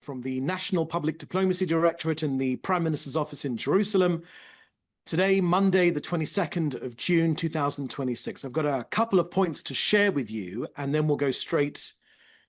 from the National Public Diplomacy Directorate in the Prime Minister's office in Jerusalem. Today, Monday, the 22nd of June, 2026. I've got a couple of points to share with you, and then we'll go straight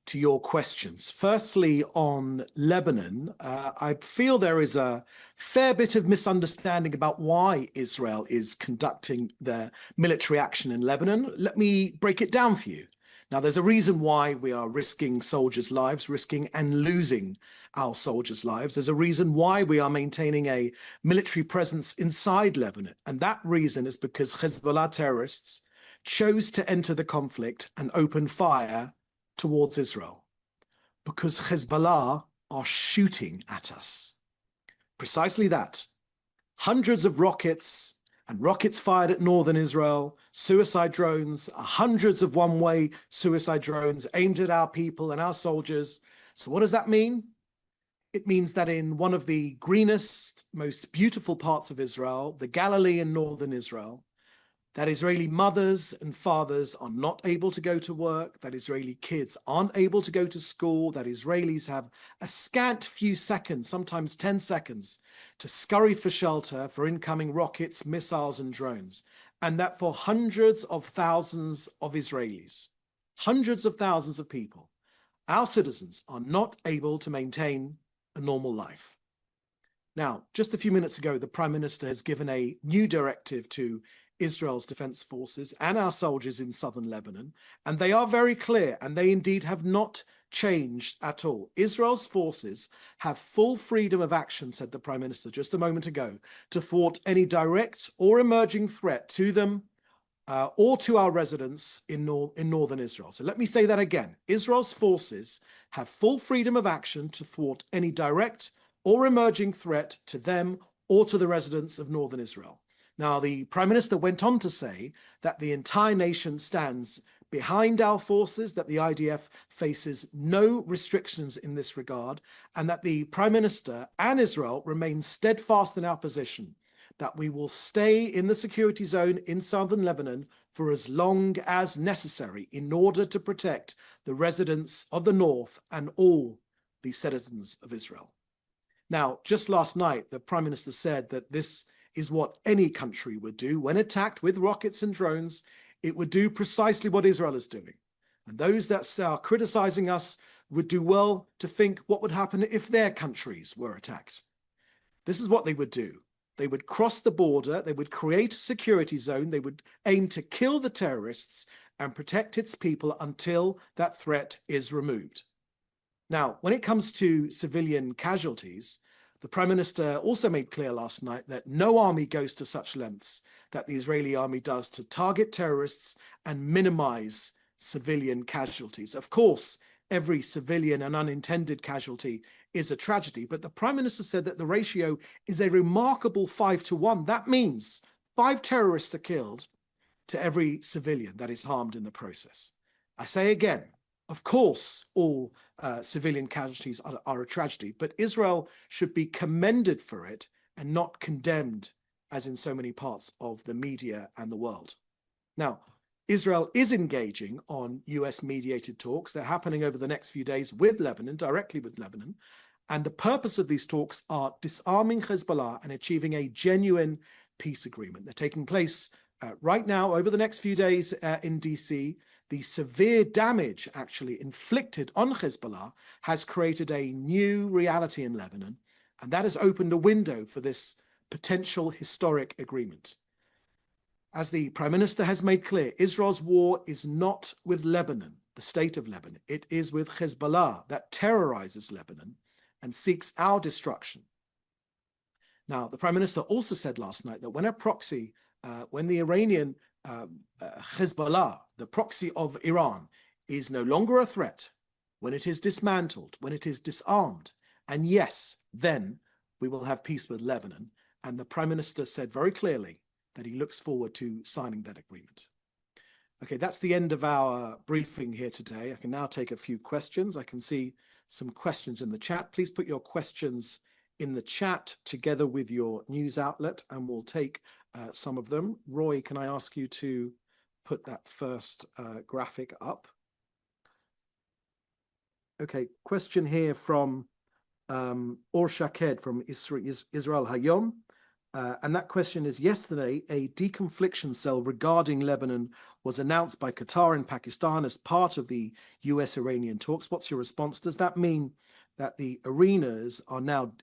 to your questions. Firstly, on Lebanon, I feel there is a fair bit of misunderstanding about why Israel is conducting the military action in Lebanon. Let me break it down for you. Now, there's a reason why we are risking soldiers' lives, risking and losing our soldiers' lives. There's a reason why we are maintaining a military presence inside Lebanon. And that reason is because Hezbollah terrorists chose to enter the conflict and open fire towards Israel. Because Hezbollah are shooting at us. Precisely that. Hundreds of rockets and rockets fired at northern Israel, suicide drones, hundreds of one-way suicide drones aimed at our people and our soldiers. So what does that mean? It means that in one of the greenest, most beautiful parts of Israel, the Galilee in northern Israel, that Israeli mothers and fathers are not able to go to work, that Israeli kids aren't able to go to school, that Israelis have a scant few seconds, sometimes 10 seconds, to scurry for shelter for incoming rockets, missiles, and drones. And that for hundreds of thousands of Israelis, hundreds of thousands of people, our citizens are not able to maintain a normal life. Now, just a few minutes ago, the Prime Minister has given a new directive to Israel's defense forces and our soldiers in southern Lebanon, and they are very clear, and they indeed have not changed at all. Israel's forces have full freedom of action, said the Prime Minister just a moment ago, to thwart any direct or emerging threat to them or to our residents in northern Israel. So let me say that again. Israel's forces have full freedom of action to thwart any direct or emerging threat to them or to the residents of northern Israel. Now, the Prime Minister went on to say that the entire nation stands behind our forces, that the IDF faces no restrictions in this regard, and that the Prime Minister and Israel remain steadfast in our position, that we will stay in the security zone in southern Lebanon for as long as necessary in order to protect the residents of the north and all the citizens of Israel. Now, just last night, the Prime Minister said that this is what any country would do when attacked with rockets and drones. It would do precisely what Israel is doing. And those that are criticizing us would do well to think what would happen if their countries were attacked. This is what they would do. They would cross the border, they would create a security zone, they would aim to kill the terrorists and protect its people until that threat is removed. Now, when it comes to civilian casualties, the Prime Minister also made clear last night that no army goes to such lengths that the Israeli army does to target terrorists and minimize civilian casualties. Of course, every civilian and unintended casualty is a tragedy, but the Prime Minister said that the ratio is a remarkable 5-to-1. That means 5 terrorists are killed to every civilian that is harmed in the process. I say again, of course, all civilian casualties are a tragedy, but Israel should be commended for it and not condemned, as in so many parts of the media and the world. Now, Israel is engaging on US-mediated talks. They're happening over the next few days with Lebanon, directly with Lebanon. And the purpose of these talks are disarming Hezbollah and achieving a genuine peace agreement. They're taking place right now over the next few days in DC. The severe damage actually inflicted on Hezbollah has created a new reality in Lebanon, and that has opened a window for this potential historic agreement. As the Prime Minister has made clear, Israel's war is not with Lebanon, the state of Lebanon. It is with Hezbollah that terrorizes Lebanon and seeks our destruction. Now, the Prime Minister also said last night that when a proxy, when the Iranian Hezbollah, the proxy of Iran, is no longer a threat, when it is dismantled, when it is disarmed, and yes, then we will have peace with Lebanon. And the Prime Minister said very clearly that he looks forward to signing that agreement. Okay, that's the end of our briefing here today. I can now take a few questions. I can see some questions in the chat. Please put your questions in the chat together with your news outlet, and we'll take some of them. Roy, can I ask you to put that first graphic up? Okay, question here from Or Shaked from Israel Hayom. And that question is, yesterday, a deconfliction cell regarding Lebanon was announced by Qatar and Pakistan as part of the US-Iranian talks. What's your response? Does that mean that the arenas are now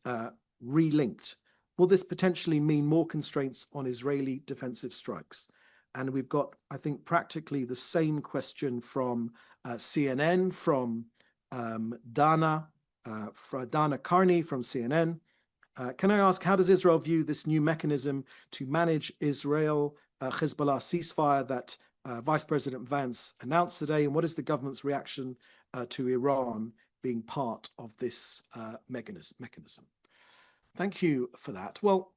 relinked? Will this potentially mean more constraints on Israeli defensive strikes? And we've got, I think, practically the same question from CNN, from Dana Carney from CNN. Can I ask, how does Israel view this new mechanism to manage Israel-Hezbollah ceasefire that Vice President Vance announced today? And what is the government's reaction to Iran being part of this mechanism? Thank you for that. Well,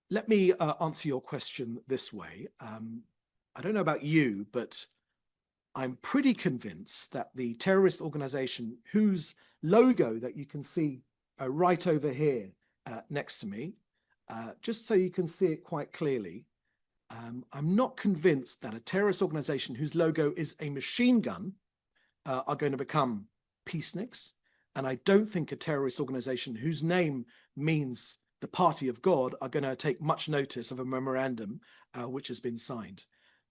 let me answer your question this way. I don't know about you, but I'm pretty convinced that the terrorist organization whose logo that you can see right over here next to me, just so you can see it quite clearly, I'm not convinced that a terrorist organization whose logo is a machine gun are going to become peaceniks. And I don't think a terrorist organization whose name means the party of God are going to take much notice of a memorandum which has been signed.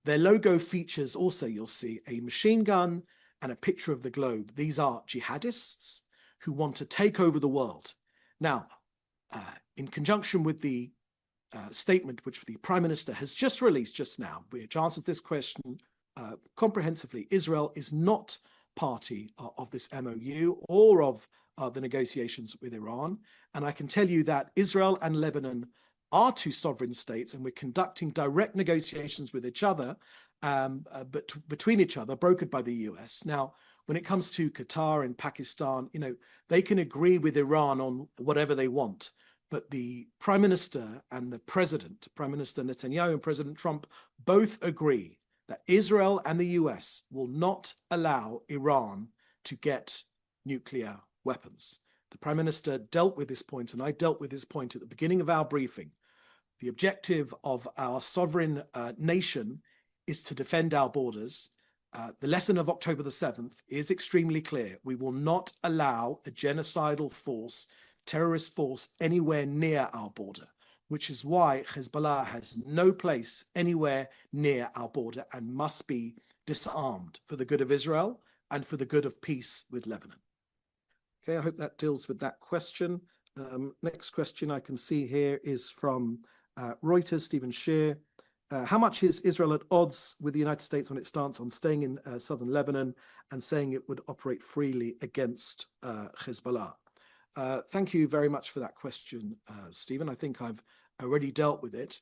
Their logo features also, you'll see, a machine gun and a picture of the globe. These are jihadists who want to take over the world. Now, in conjunction with the statement which the Prime Minister has just released just now, which answers this question comprehensively, Israel is not party of this MOU or of the negotiations with Iran. And I can tell you that Israel and Lebanon are two sovereign states, and we're conducting direct negotiations with each other, but between each other, brokered by the US. Now, when it comes to Qatar and Pakistan, you know, they can agree with Iran on whatever they want, but the Prime Minister and the President, Prime Minister Netanyahu and President Trump, both agree that Israel and the US will not allow Iran to get nuclear weapons. The Prime Minister dealt with this point, and I dealt with this point at the beginning of our briefing. The objective of our sovereign nation is to defend our borders. The lesson of October the 7th is extremely clear. We will not allow a genocidal force, terrorist force, anywhere near our border, which is why Hezbollah has no place anywhere near our border and must be disarmed for the good of Israel and for the good of peace with Lebanon. Okay, I hope that deals with that question. Next question I can see here is from Reuters, Stephen Shear. How much is Israel at odds with the United States on its stance on staying in southern Lebanon and saying it would operate freely against Hezbollah? Thank you very much for that question, Stephen. I think I've already dealt with it.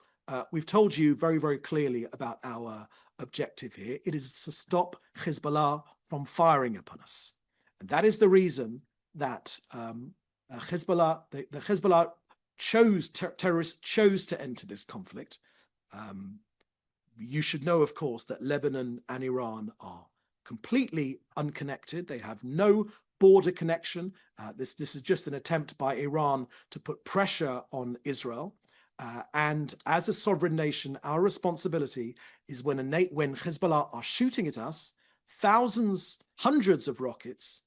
We've told you very, very clearly about our objective here. It is to stop Hezbollah from firing upon us. And that is the reason that Hezbollah, the Hezbollah terrorists chose to enter this conflict. You should know, of course, that Lebanon and Iran are completely unconnected. They have no border connection. This is just an attempt by Iran to put pressure on Israel. And as a sovereign nation, our responsibility is when Hezbollah are shooting at us, thousands, hundreds of rockets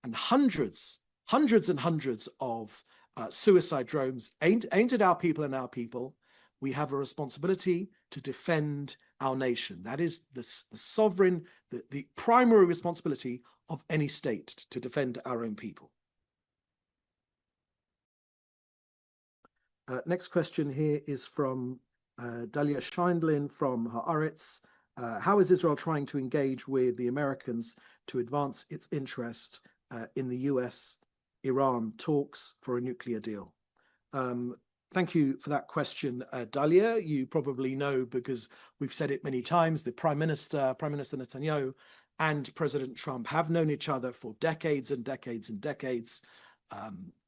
and hundreds and hundreds of suicide drones aimed at our people and our people, we have a responsibility to defend our nation. That is the sovereign, the primary responsibility of any state, to defend our own people. Next question here is from Dalia Scheindlin from Haaretz. How is Israel trying to engage with the Americans to advance its interest in the US-Iran talks for a nuclear deal? Thank you for that question, Dalia. You probably know, because we've said it many times, the Prime Minister Netanyahu and President Trump have known each other for decades and decades and decades.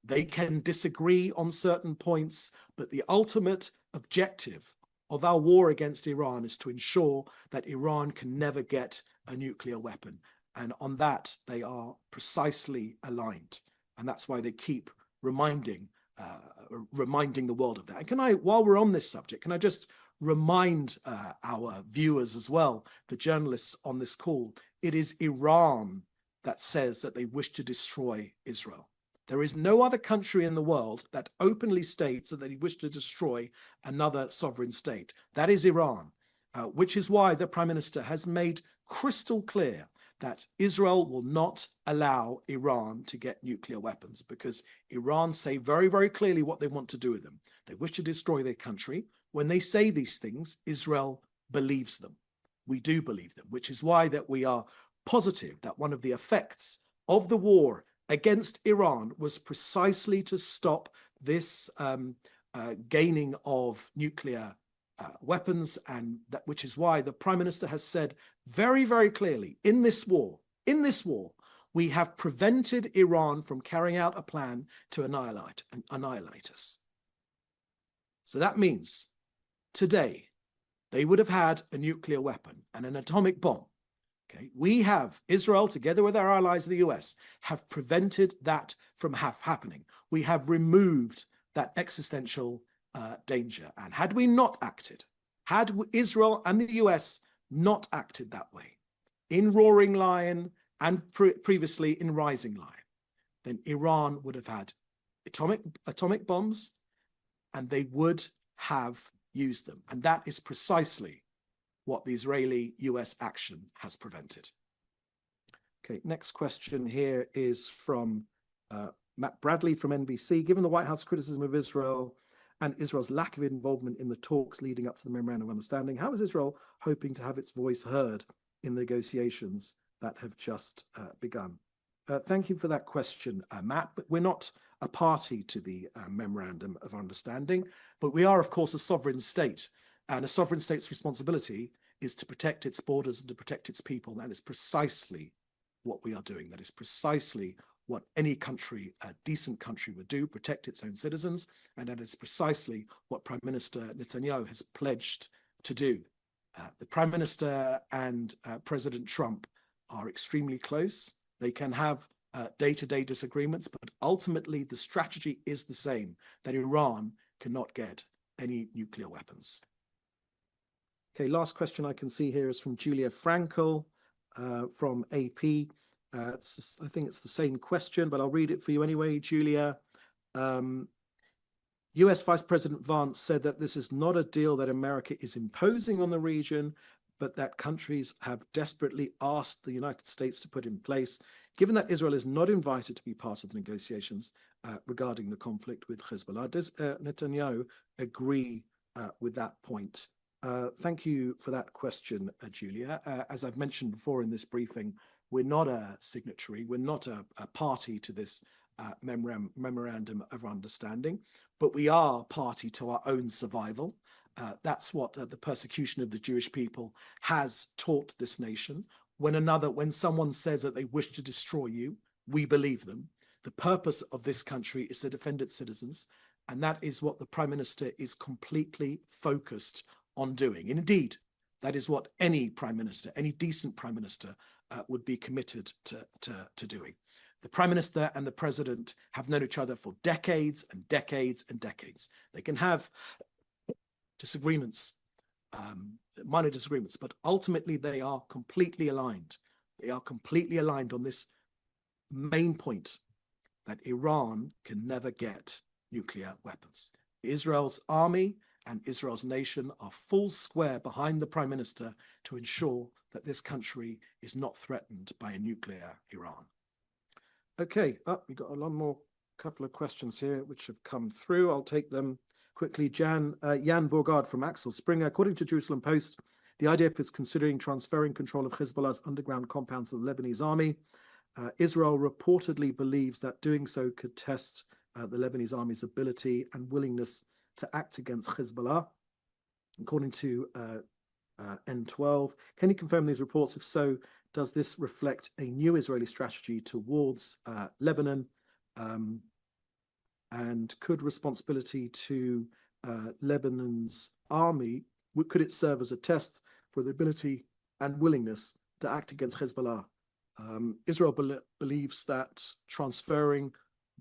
They can disagree on certain points, but the ultimate objective of our war against Iran is to ensure that Iran can never get a nuclear weapon. And on that, they are precisely aligned. And that's why they keep reminding the world of that. And while we're on this subject, can I just remind our viewers as well, the journalists on this call, it is Iran that says that they wish to destroy Israel. There is no other country in the world that openly states that they wish to destroy another sovereign state. That is Iran, which is why the Prime Minister has made crystal clear that Israel will not allow Iran to get nuclear weapons, because Iran say very, very clearly what they want to do with them. They wish to destroy their country. When they say these things, Israel believes them. We do believe them, which is why that we are positive that one of the effects of the war against Iran was precisely to stop this gaining of nuclear weapons, and that which is why the Prime Minister has said very, very clearly, in this war, we have prevented Iran from carrying out a plan to annihilate us. So that means today they would have had a nuclear weapon and an atomic bomb. Okay, we have, Israel, together with our allies, the US, have prevented that from happening. We have removed that existential danger. And had we not acted, had Israel and the US not acted that way, in Roaring Lion and previously in Rising Lion, then Iran would have had atomic bombs, and they would have used them. And that is precisely what the Israeli-US action has prevented. Okay, next question here is from Matt Bradley from NBC. Given the White House criticism of Israel and Israel's lack of involvement in the talks leading up to the Memorandum of Understanding, how is Israel hoping to have its voice heard in the negotiations that have just begun? Thank you for that question, Matt. But we're not a party to the Memorandum of Understanding, but we are, of course, a sovereign state. And a sovereign state's responsibility is to protect its borders and to protect its people. That is precisely what we are doing. That is precisely what any country, a decent country, would do, protect its own citizens. And that is precisely what Prime Minister Netanyahu has pledged to do. The Prime Minister and President Trump are extremely close. They can have day-to-day disagreements, but ultimately the strategy is the same, that Iran cannot get any nuclear weapons. Okay, last question I can see here is from Julia Frankel from AP. I think it's the same question, but I'll read it for you anyway, Julia. US Vice President Vance said that this is not a deal that America is imposing on the region, but that countries have desperately asked the United States to put in place. Given that Israel is not invited to be part of the negotiations regarding the conflict with Hezbollah, does Netanyahu agree with that point? Thank you for that question, Julia. As I've mentioned before in this briefing, we're not a signatory, we're not a party to this Memorandum of Understanding, but we are party to our own survival. That's what the persecution of the Jewish people has taught this nation. When someone says that they wish to destroy you, we believe them. The purpose of this country is to defend its citizens, and that is what the Prime Minister is completely focused on doing. Indeed, that is what any Prime Minister, any decent Prime Minister would be committed to doing. The Prime Minister and the President have known each other for decades and decades and decades. They can have disagreements, minor disagreements, but ultimately they are completely aligned. They are completely aligned on this main point, that Iran can never get nuclear weapons. Israel's army and Israel's nation are full square behind the Prime Minister to ensure that this country is not threatened by a nuclear Iran. Okay, we've got a couple of questions here which have come through. I'll take them quickly. Jan Bourgard from Axel Springer. According to Jerusalem Post, the IDF is considering transferring control of Hezbollah's underground compounds to the Lebanese army. Israel reportedly believes that doing so could test the Lebanese army's ability and willingness to act against Hezbollah, according to N12. Can you confirm these reports? If so, does this reflect a new Israeli strategy towards Lebanon? And could responsibility to Lebanon's army, could it serve as a test for the ability and willingness to act against Hezbollah? Israel believes that transferring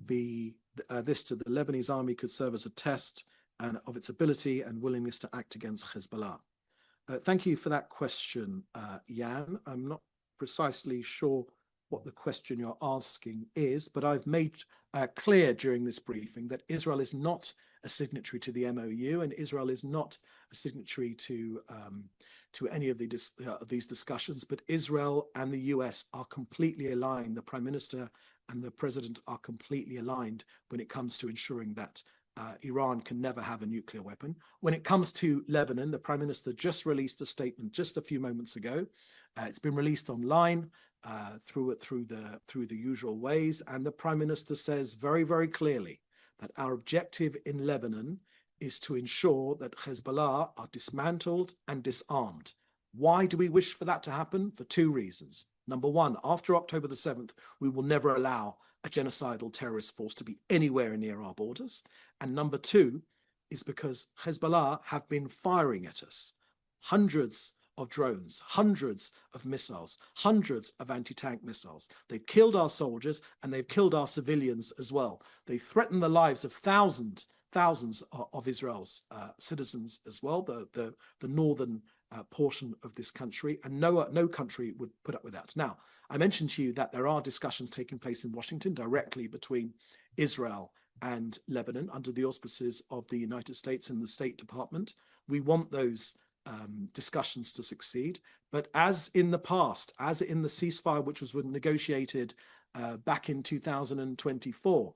this to the Lebanese army could serve as a test of its ability and willingness to act against Hezbollah. Thank you for that question, Jan. I'm not precisely sure what the question you're asking is, but I've made clear during this briefing that Israel is not a signatory to the MOU, and Israel is not a signatory to any of these discussions. But Israel and the US are completely aligned. The Prime Minister and the President are completely aligned when it comes to ensuring that Iran can never have a nuclear weapon. When it comes to Lebanon, the Prime Minister just released a statement just a few moments ago. It's been released online through the usual ways, and the Prime Minister says very, very clearly that our objective in Lebanon is to ensure that Hezbollah are dismantled and disarmed. Why do we wish for that to happen? For two reasons. Number one, after October the 7th, we will never allow a genocidal terrorist force to be anywhere near our borders. And number two is because Hezbollah have been firing at us hundreds of drones, hundreds of missiles, hundreds of anti-tank missiles. They've killed our soldiers and they've killed our civilians as well. They threaten the lives of thousands of Israel's citizens as well, the northern portion of this country, and no country would put up with that. Now, I mentioned to you that there are discussions taking place in Washington directly between Israel and Lebanon under the auspices of the United States and the State Department. We want those discussions to succeed, but as in the past, as in the ceasefire which was negotiated back in 2024,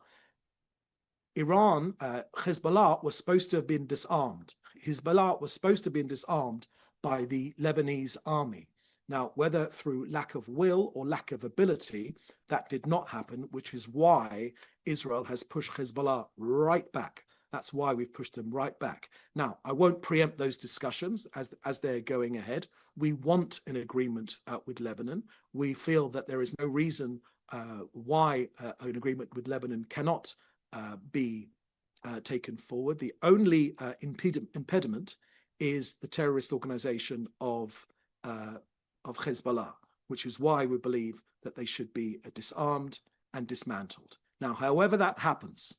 Iran, Hezbollah was supposed to have been disarmed. Hezbollah was supposed to have been disarmed by the Lebanese army. Now, whether through lack of will or lack of ability, that did not happen, which is why Israel has pushed Hezbollah right back. That's why we've pushed them right back. Now, I won't preempt those discussions as they're going ahead. We want an agreement with Lebanon. We feel that there is no reason why an agreement with Lebanon cannot be taken forward. The only impediment is the terrorist organization of Hezbollah, which is why we believe that they should be disarmed and dismantled. Now, however that happens,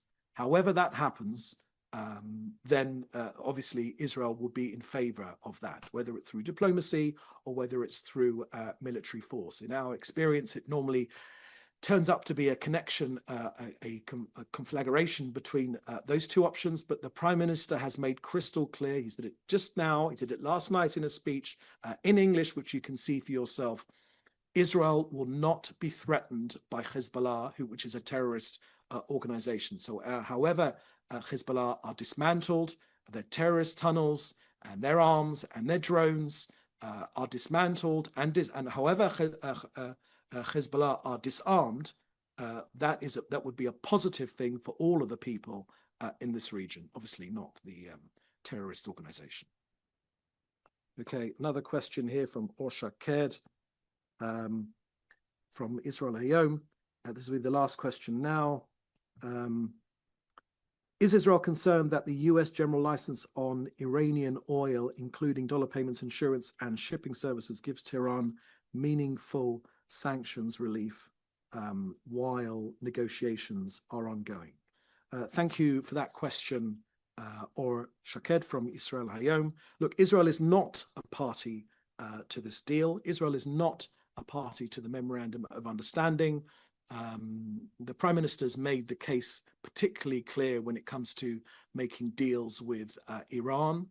then obviously Israel will be in favor of that, whether it's through diplomacy or whether it's through military force. In our experience, it normally turns up to be a connection, a conflagration between those two options. But the Prime Minister has made crystal clear, he said it just now, he did it last night in a speech in English, which you can see for yourself. Israel will not be threatened by Hezbollah, which is a terrorist organization. So however Hezbollah are dismantled, their terrorist tunnels and their arms and their drones are dismantled, and however Hezbollah are disarmed, that would be a positive thing for all of the people in this region, obviously not the terrorist organization. Okay, another question here from Orsha Ked from Israel Hayom. This will be the last question now. Is Israel concerned that the US general license on Iranian oil, including dollar payments, insurance, and shipping services, gives Tehran meaningful sanctions relief while negotiations are ongoing? Thank you for that question, or Shaked from Israel Hayom. Look, Israel is not a party to this deal. Israel is not a party to the Memorandum of Understanding. The Prime Minister's made the case particularly clear when it comes to making deals with Iran.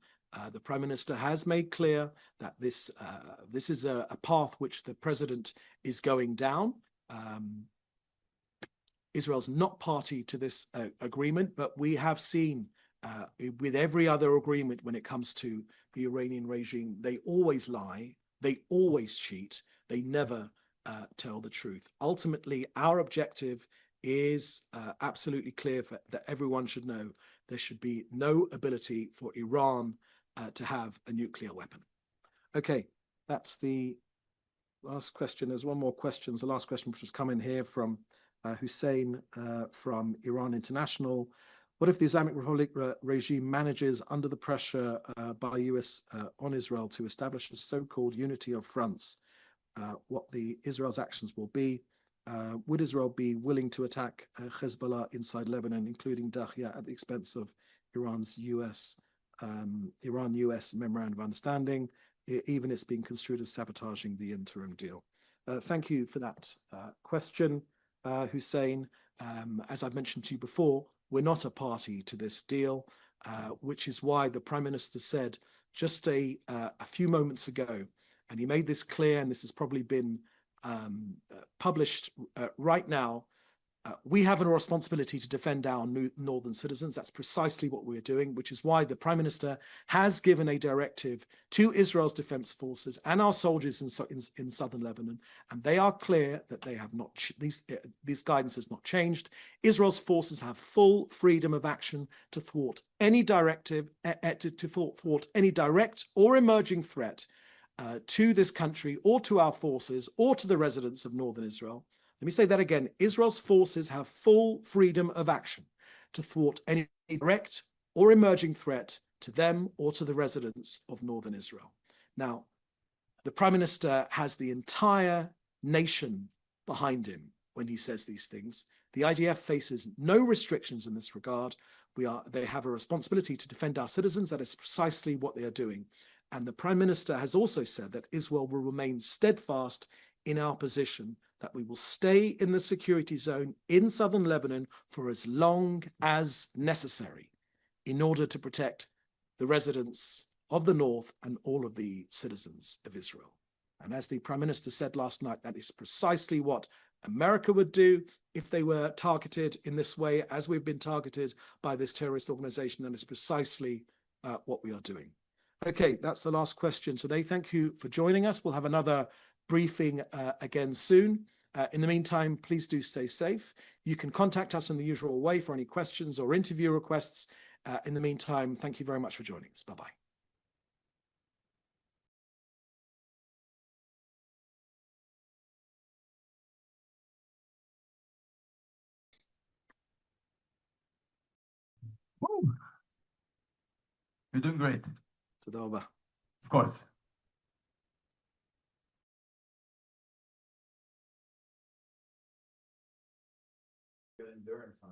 The Prime Minister has made clear that this is a path which the President is going down. Israel's not party to this agreement, but we have seen with every other agreement when it comes to the Iranian regime, they always lie, they always cheat, they never tell the truth. Ultimately, our objective is absolutely clear that everyone should know. There should be no ability for Iran to have a nuclear weapon. Okay, that's the last question. There's one more question. The last question which has come in here from Hussein from Iran International. What if the Islamic Republic regime manages, under the pressure by US on Israel, to establish a so-called unity of fronts? What Israel's actions will be? Would Israel be willing to attack Hezbollah inside Lebanon, including Dahya, at the expense of Iran-US Memorandum of Understanding, even it's being construed as sabotaging the interim deal? Thank you for that question, Hussein. As I've mentioned to you before, we're not a party to this deal, which is why the Prime Minister said just a few moments ago, and he made this clear, and this has probably been published right now, we have a responsibility to defend our northern citizens. That's precisely what we're doing, which is why the Prime Minister has given a directive to Israel's defense forces and our soldiers in southern Lebanon, and they are clear that they have not this guidance has not changed. Israel's forces have full freedom of action to thwart any directive, to thwart any direct or emerging threat to this country or to our forces or to the residents of northern Israel. Let me say that again. Israel's forces have full freedom of action to thwart any direct or emerging threat to them or to the residents of northern Israel. Now, the Prime Minister has the entire nation behind him when he says these things. The IDF faces no restrictions in this regard. They have a responsibility to defend our citizens. That is precisely what they are doing. And the Prime Minister has also said that Israel will remain steadfast in our position, that we will stay in the security zone in southern Lebanon for as long as necessary in order to protect the residents of the north and all of the citizens of Israel. And as the Prime Minister said last night, that is precisely what America would do if they were targeted in this way, as we've been targeted by this terrorist organization, and it's precisely what we are doing. Okay, that's the last question today. Thank you for joining us. We'll have another briefing again soon. In the meantime, please do stay safe. You can contact us in the usual way for any questions or interview requests. In the meantime, thank you very much for joining us. Bye-bye. You're doing great. Of course. Good endurance on